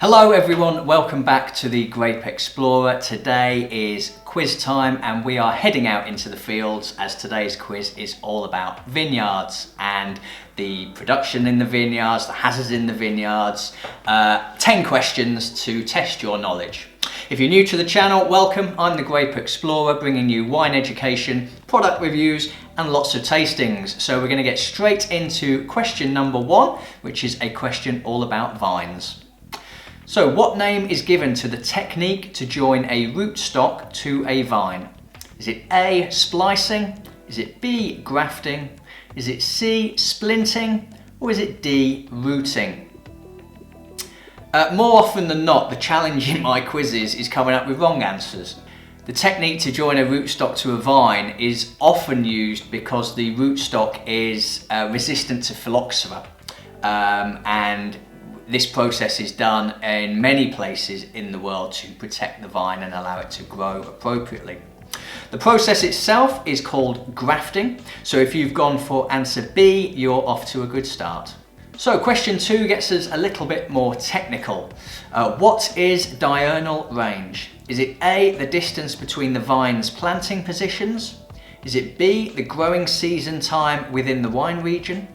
Hello everyone, welcome back to the Grape Explorer. Today is quiz time and we are heading out into the fields as today's quiz is all about vineyards and the production in the vineyards, the hazards in the vineyards, 10 questions to test your knowledge. If you're new to the channel, welcome. I'm the Grape Explorer, bringing you wine education, product reviews and lots of tastings. So we're going to get straight into question number 1, which is a question all about vines. So what name is given to the technique to join a rootstock to a vine? Is it A, splicing? Is it B, grafting? Is it C, splinting? Or is it D, rooting? More often than not, the challenge in my quizzes is coming up with wrong answers. The technique to join a rootstock to a vine is often used because the rootstock is resistant to phylloxera, and this process is done in many places in the world to protect the vine and allow it to grow appropriately. The process itself is called grafting, so if you've gone for answer B, you're off to a good start. So question 2 gets us a little bit more technical. What is diurnal range? Is it A, the distance between the vine's planting positions? Is it B, the growing season time within the wine region?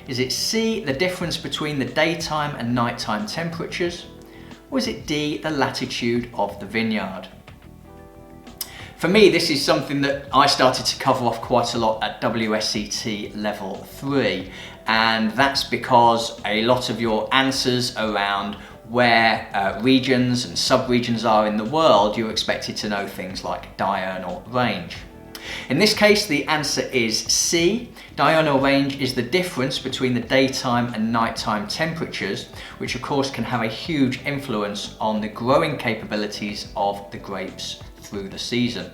Is it C, the difference between the daytime and nighttime temperatures? Or is it D, the latitude of the vineyard? For me, this is something that I started to cover off quite a lot at WSET level 3, and that's because a lot of your answers around where regions and sub-regions are in the world, you're expected to know things like diurnal range. In this case, the answer is C. Diurnal range is the difference between the daytime and nighttime temperatures, which of course can have a huge influence on the growing capabilities of the grapes through the season.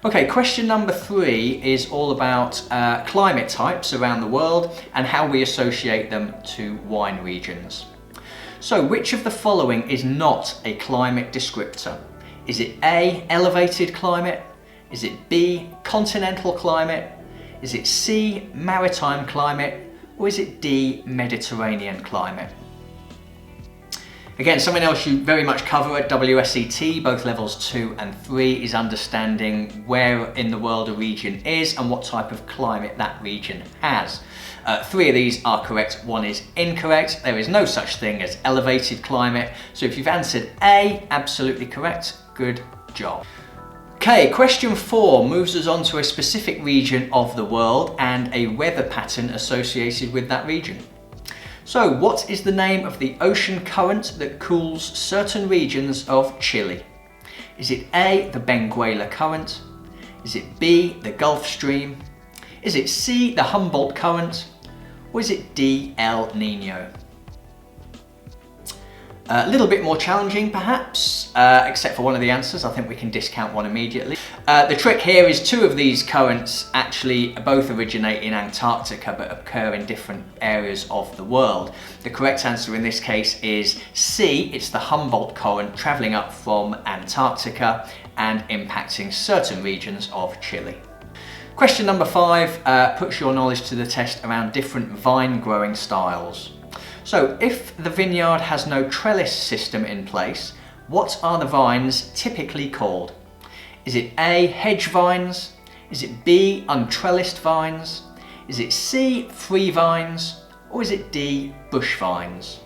Okay, question number 3 is all about climate types around the world and how we associate them to wine regions. So, which of the following is not a climate descriptor? Is it A, elevated climate? Is it B, continental climate? Is it C, maritime climate? Or is it D, Mediterranean climate? Again, something else you very much cover at WSET, both levels 2 and 3, is understanding where in the world a region is and what type of climate that region has. 3 of these are correct, 1 is incorrect. There is no such thing as elevated climate. So if you've answered A, absolutely correct, good job. Okay, question 4 moves us on to a specific region of the world and a weather pattern associated with that region. So, what is the name of the ocean current that cools certain regions of Chile? Is it A, the Benguela Current? Is it B, the Gulf Stream? Is it C, the Humboldt Current? Or is it D, El Nino? A little bit more challenging perhaps, except for one of the answers. I think we can discount one immediately. The trick here is 2 of these currents actually both originate in Antarctica but occur in different areas of the world. The correct answer in this case is C, it's the Humboldt current travelling up from Antarctica and impacting certain regions of Chile. Question number 5 puts your knowledge to the test around different vine growing styles. So, if the vineyard has no trellis system in place, what are the vines typically called? Is it A, hedge vines? Is it B, untrellised vines? Is it C, free vines? Or is it D, bush vines?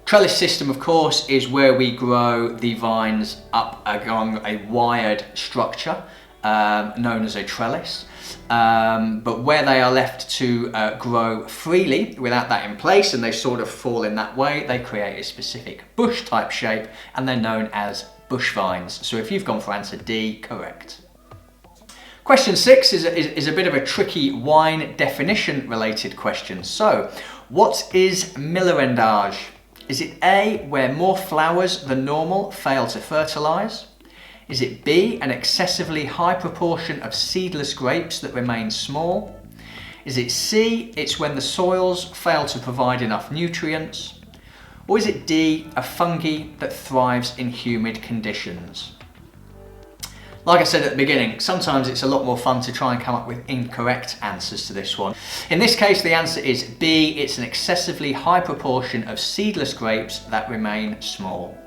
Trellis system, of course, is where we grow the vines up along a wired structure known as a trellis. But where they are left to grow freely without that in place and they sort of fall in that way, they create a specific bush type shape and they're known as bush vines. So if you've gone for answer D, correct. Question 6 is a bit of a tricky wine definition related question. So what is millerandage? Is it A, where more flowers than normal fail to fertilise? Is it B, an excessively high proportion of seedless grapes that remain small? Is it C, it's when the soils fail to provide enough nutrients? Or is it D, a fungi that thrives in humid conditions? Like I said at the beginning, sometimes it's a lot more fun to try and come up with incorrect answers to this one. In this case, the answer is B. It's an excessively high proportion of seedless grapes that remain small.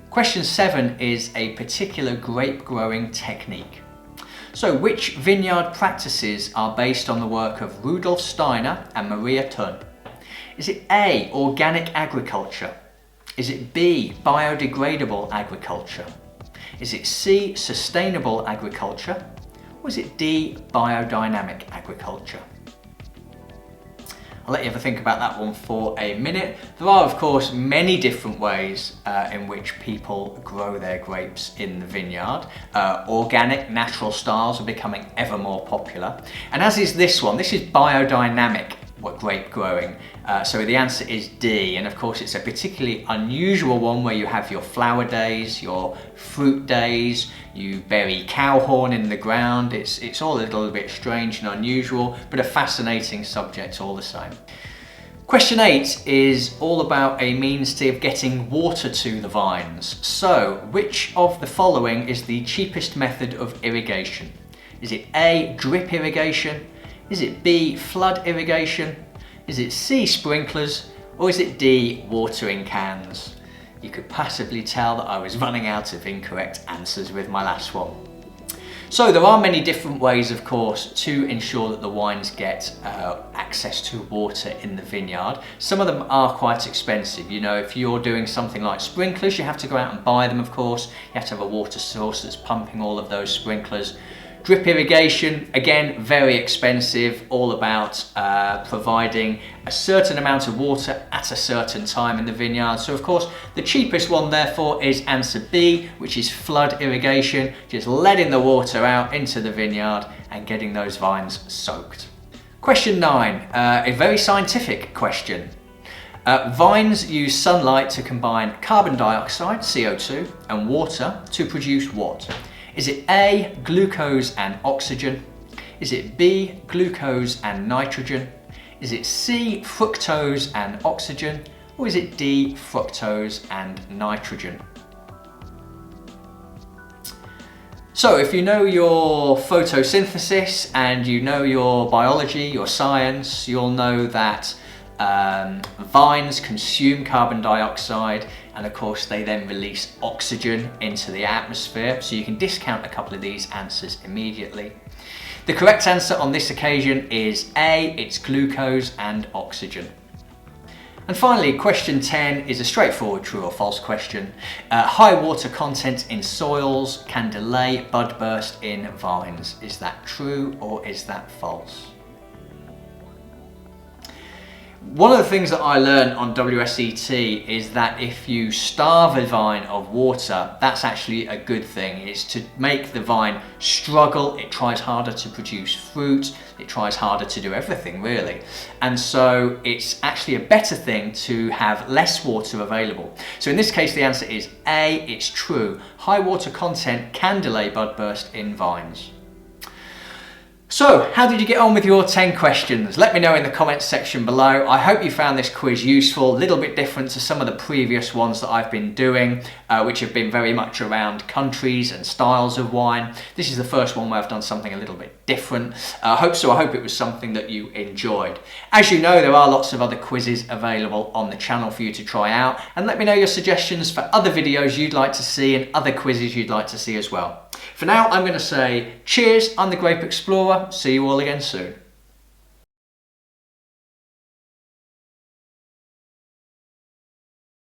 Question 7 is a particular grape growing technique. So which vineyard practices are based on the work of Rudolf Steiner and Maria Thun? Is it A, organic agriculture? Is it B, biodegradable agriculture? Is it C, sustainable agriculture? Or is it D, biodynamic agriculture? I'll let you have a think about that one for a minute. There are, of course, many different ways in which people grow their grapes in the vineyard. Organic, natural styles are becoming ever more popular. And as is this one, this is biodynamic grape growing. So the answer is D, and of course it's a particularly unusual one where you have your flower days, your fruit days, you bury cow horn in the ground. It's all a little bit strange and unusual, but a fascinating subject all the same. Question 8 is all about a means of getting water to the vines. So which of the following is the cheapest method of irrigation? Is it A, drip irrigation? Is it B, flood irrigation? Is it C, sprinklers? Or is it D, watering cans? You could possibly tell that I was running out of incorrect answers with my last one. So there are many different ways, of course, to ensure that the wines get access to water in the vineyard. Some of them are quite expensive. You know, if you're doing something like sprinklers, you have to go out and buy them, of course. You have to have a water source that's pumping all of those sprinklers. Drip irrigation, again, very expensive, all about providing a certain amount of water at a certain time in the vineyard. So of course, the cheapest one therefore is answer B, which is flood irrigation, just letting the water out into the vineyard and getting those vines soaked. Question 9, a very scientific question. Vines use sunlight to combine carbon dioxide, CO2, and water to produce what? Is it A, glucose and oxygen? Is it B, glucose and nitrogen? Is it C, fructose and oxygen? Or is it D, fructose and nitrogen? So if you know your photosynthesis and you know your biology, your science, you'll know that vines consume carbon dioxide, and of course they then release oxygen into the atmosphere, so you can discount a couple of these answers immediately. The correct answer on this occasion is A, it's glucose and oxygen. And finally, question 10 is a straightforward true or false question. High water content in soils can delay bud burst in vines. Is that true or is that false? One of the things that I learned on WSET is that if you starve a vine of water, that's actually a good thing. It's to make the vine struggle, it tries harder to produce fruit, it tries harder to do everything really. And so it's actually a better thing to have less water available. So in this case the answer is A, it's true. High water content can delay bud burst in vines. So, how did you get on with your 10 questions? Let me know in the comments section below. I hope you found this quiz useful, a little bit different to some of the previous ones that I've been doing, which have been very much around countries and styles of wine. This is the first one where I've done something a little bit different. I hope it was something that you enjoyed. As you know, there are lots of other quizzes available on the channel for you to try out, and let me know your suggestions for other videos you'd like to see and other quizzes you'd like to see as well. For now, I'm going to say cheers, I'm the Grape Explorer. See you all again soon.